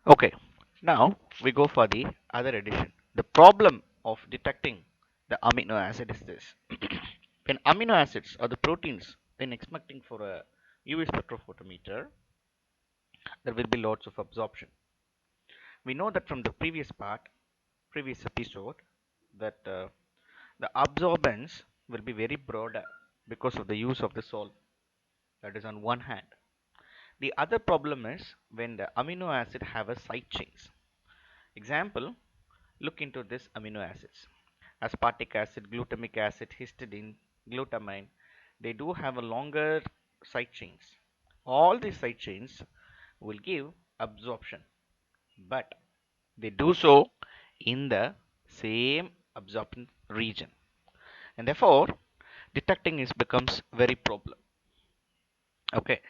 Okay, now we go for the other addition. The problem of detecting the amino acid is this. When amino acids or the proteins, when expecting for a UV spectrophotometer, there will be lots of absorption. We know that from the previous episode, that the absorbance will be very broader because of the use of the salt. That is on one hand. The other problem is when the amino acid have a side chains. Example, look into this amino acids. Aspartic acid, glutamic acid, histidine, glutamine, they do have a longer side chains. All these side chains will give absorption, but they do so in the same absorption region, and therefore detecting is becomes very problem. Okay,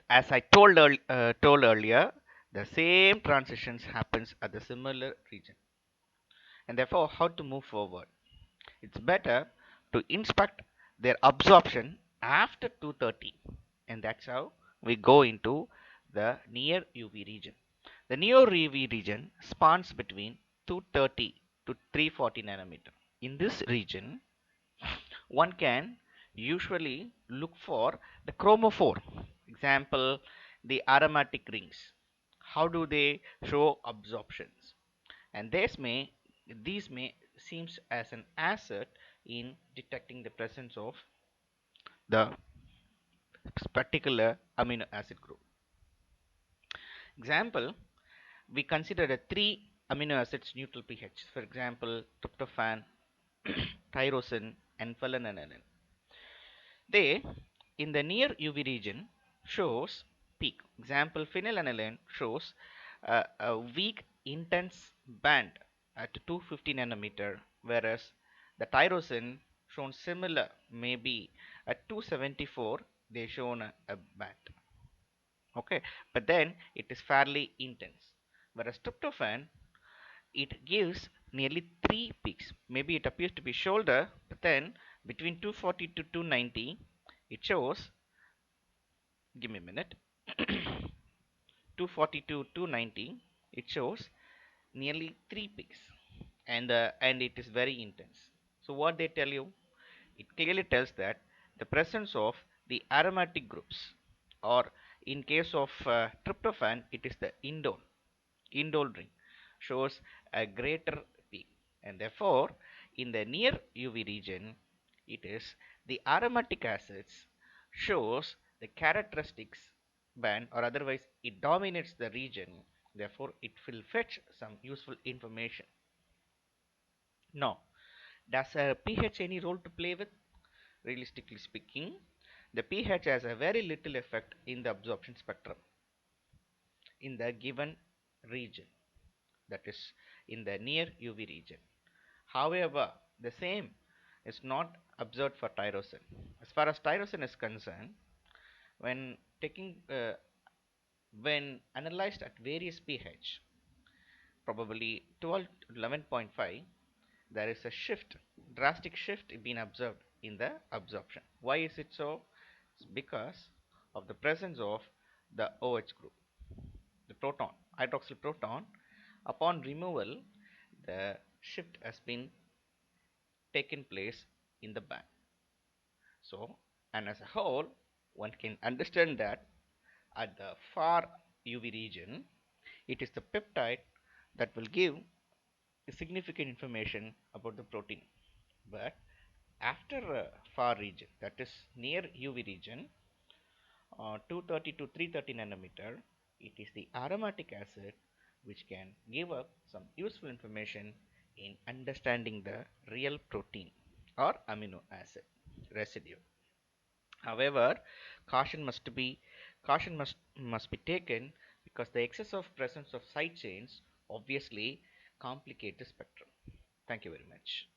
as I told earlier, the same transitions happens at the similar region, and therefore how to move forward. It's better to inspect their absorption after 230, and that's how we go into the near UV region. The near UV region spans between 230 to 340 nanometer. In this region, one can usually look for the chromophore. Example, the aromatic rings. How do they show absorptions? And these may seems as an asset in detecting the presence of the particular amino acid group. Example, we consider the three amino acids neutral pH. For example, tryptophan, tyrosine, and phenylalanine. They, in the near UV region, shows peak. Example, phenylalanine shows a weak intense band at 250 nanometer, whereas the tyrosine shown similar, maybe at 274 they shown a band. Okay, but then it is fairly intense, whereas tryptophan, it gives nearly three peaks. Maybe it appears to be shoulder, but then between 240 to 290 it shows, give me a minute, 240 to 290 it shows nearly three peaks, and it is very intense. So what they tell you, it clearly tells that the presence of the aromatic groups, or in case of tryptophan it is the indole ring, shows a greater peak, and therefore in the near UV region it is the aromatic acids shows the characteristics band, or otherwise it dominates the region, therefore it will fetch some useful information. Now, does a pH any role to play with? Realistically speaking, the pH has a very little effect in the absorption spectrum in the given region, that is in the near UV region. However, the same is not observed for tyrosine. As far as tyrosine is concerned, when taking when analyzed at various pH, probably 12 to 11.5, there is a drastic shift being observed in the absorption. Why is it so? It's because of the presence of the OH group, the proton, hydroxyl proton. Upon removal, the shift has been taken place in the band. So, and as a whole, one can understand that at the far UV region, it is the peptide that will give significant information about the protein. But after a far region, that is near UV region, 230 to 330 nanometer, it is the aromatic acid which can give up some useful information in understanding the real protein or amino acid residue. However, caution must be caution must be taken, because the excess of presence of side chains obviously complicate the spectrum. Thank you very much.